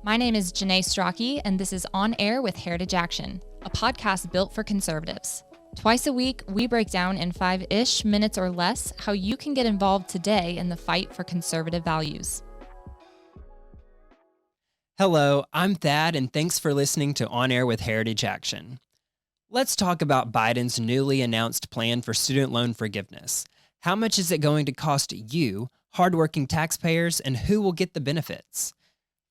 My name is Janae Strachey, and this is On Air with Heritage Action, a podcast built for conservatives. Twice a week, we break down in 5-ish minutes or less how you can get involved today in the fight for conservative values. Hello, I'm Thad, and thanks for listening to On Air with Heritage Action. Let's talk about Biden's newly announced plan for student loan forgiveness. How much is it going to cost you, hardworking taxpayers, and who will get the benefits?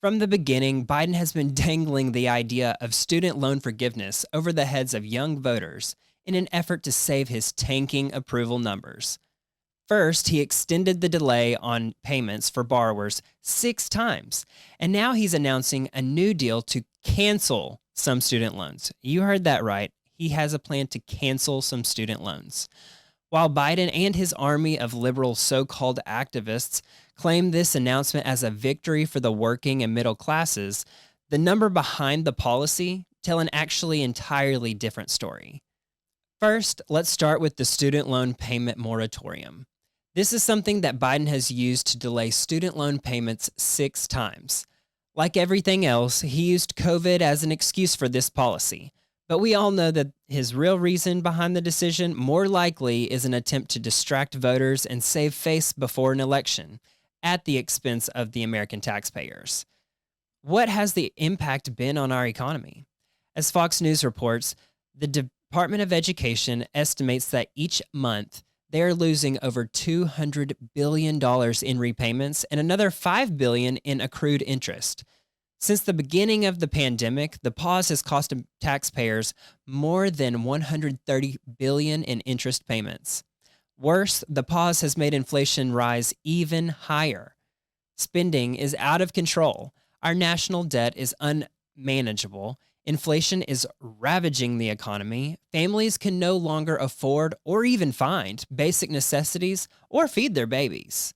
From the beginning, Biden has been dangling the idea of student loan forgiveness over the heads of young voters in an effort to save his tanking approval numbers. First, he extended the delay on payments for borrowers 6 times, and now he's announcing a new deal to cancel some student loans. You heard that right. He has a plan to cancel some student loans. While Biden and his army of liberal so-called activists claim this announcement as a victory for the working and middle classes, the number behind the policy tell an actually entirely different story. First, let's start with the student loan payment moratorium. This is something that Biden has used to delay student loan payments 6 times. Like everything else, he used COVID as an excuse for this policy. But we all know that his real reason behind the decision more likely is an attempt to distract voters and save face before an election at the expense of the American taxpayers. What has the impact been on our economy? As Fox News reports, the Department of Education estimates that each month they are losing over $200 billion in repayments and another $5 billion in accrued interest. Since the beginning of the pandemic, the pause has cost taxpayers more than $130 billion in interest payments. Worse, the pause has made inflation rise even higher. Spending is out of control. Our national debt is unmanageable. Inflation is ravaging the economy. Families can no longer afford or even find basic necessities or feed their babies.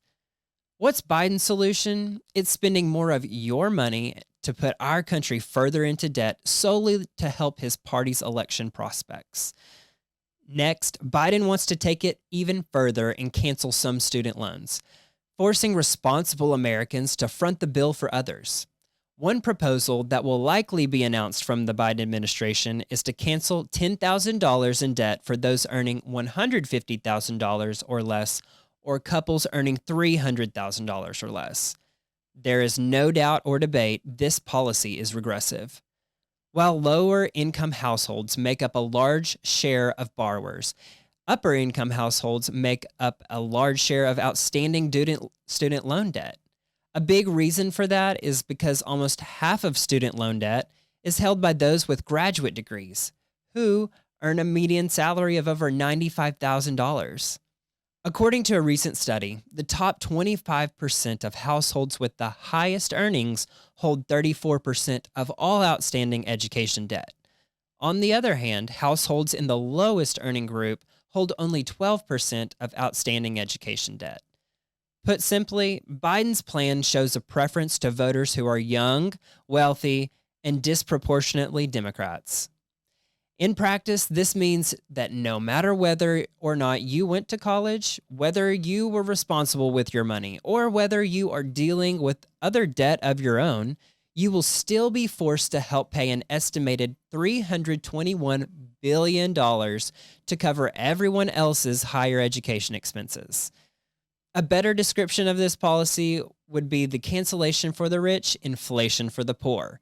What's Biden's solution? It's spending more of your money to put our country further into debt solely to help his party's election prospects. Next, Biden wants to take it even further and cancel some student loans, forcing responsible Americans to front the bill for others. One proposal that will likely be announced from the Biden administration is to cancel $10,000 in debt for those earning $150,000 or less, or couples earning $300,000 or less. There is no doubt or debate this policy is regressive. While lower-income households make up a large share of borrowers, upper-income households make up a large share of outstanding student loan debt. A big reason for that is because almost half of student loan debt is held by those with graduate degrees, who earn a median salary of over $95,000. According to a recent study, the top 25% of households with the highest earnings hold 34% of all outstanding education debt. On the other hand, households in the lowest earning group hold only 12% of outstanding education debt. Put simply, Biden's plan shows a preference to voters who are young, wealthy, and disproportionately Democrats. In practice, this means that no matter whether or not you went to college, whether you were responsible with your money, or whether you are dealing with other debt of your own, you will still be forced to help pay an estimated $321 billion to cover everyone else's higher education expenses. A better description of this policy would be the cancellation for the rich, inflation for the poor.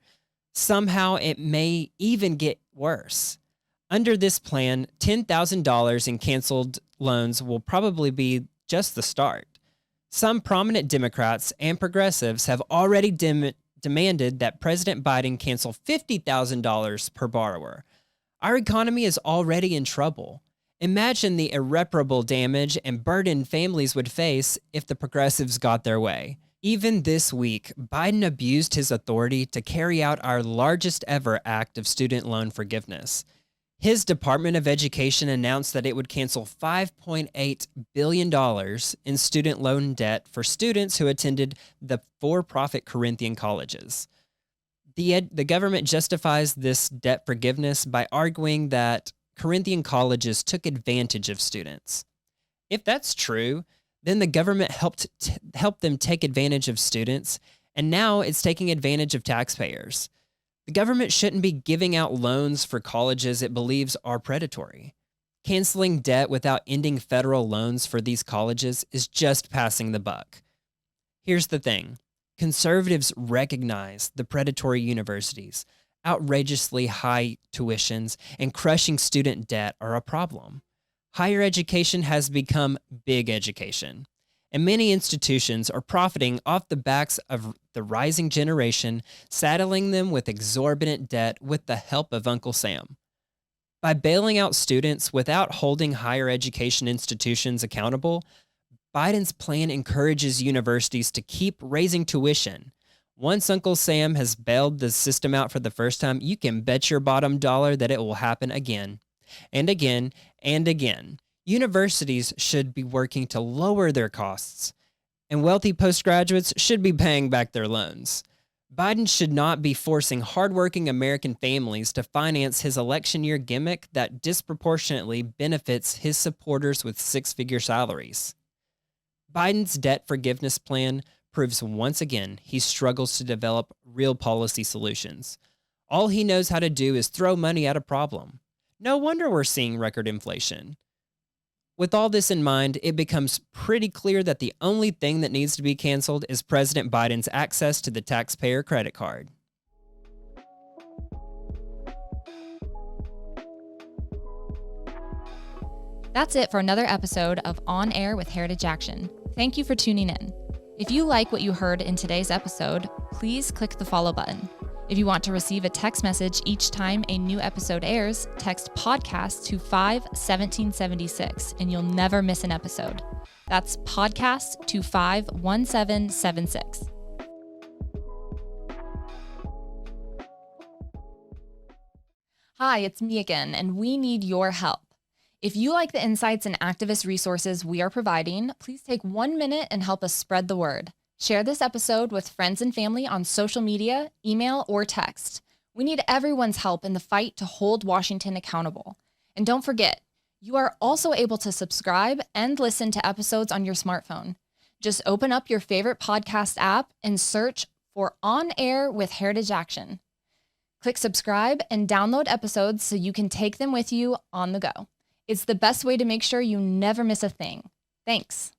Somehow it may even get worse. Under this plan, $10,000 in canceled loans will probably be just the start. Some prominent Democrats and progressives have already demanded that President Biden cancel $50,000 per borrower. Our economy is already in trouble. Imagine the irreparable damage and burden families would face if the progressives got their way. Even this week, Biden abused his authority to carry out our largest ever act of student loan forgiveness. His Department of Education announced that it would cancel $5.8 billion in student loan debt for students who attended the for-profit Corinthian colleges. The government justifies this debt forgiveness by arguing that Corinthian colleges took advantage of students. If that's true, then the government helped them take advantage of students, and now it's taking advantage of taxpayers. The government shouldn't be giving out loans for colleges it believes are predatory. Canceling debt without ending federal loans for these colleges is just passing the buck. Here's the thing. Conservatives recognize the predatory universities, outrageously high tuitions, and crushing student debt are a problem. Higher education has become big education, and many institutions are profiting off the backs of the rising generation, saddling them with exorbitant debt with the help of Uncle Sam. By bailing out students without holding higher education institutions accountable, Biden's plan encourages universities to keep raising tuition. Once Uncle Sam has bailed the system out for the first time, you can bet your bottom dollar that it will happen again, and again, and again. Universities should be working to lower their costs, and wealthy postgraduates should be paying back their loans. Biden should not be forcing hardworking American families to finance his election year gimmick that disproportionately benefits his supporters with six-figure salaries. Biden's debt forgiveness plan proves once again he struggles to develop real policy solutions. All he knows how to do is throw money at a problem. No wonder we're seeing record inflation. With all this in mind, it becomes pretty clear that the only thing that needs to be canceled is President Biden's access to the taxpayer credit card. That's it for another episode of On Air with Heritage Action. Thank you for tuning in. If you like what you heard in today's episode, please click the follow button. If you want to receive a text message each time a new episode airs, text podcast to 51776 and you'll never miss an episode. That's podcast to 51776. Hi, it's me again, and we need your help. If you like the insights and activist resources we are providing, please take 1 minute and help us spread the word. Share this episode with friends and family on social media, email, or text. We need everyone's help in the fight to hold Washington accountable. And don't forget, you are also able to subscribe and listen to episodes on your smartphone. Just open up your favorite podcast app and search for On Air with Heritage Action. Click subscribe and download episodes so you can take them with you on the go. It's the best way to make sure you never miss a thing. Thanks.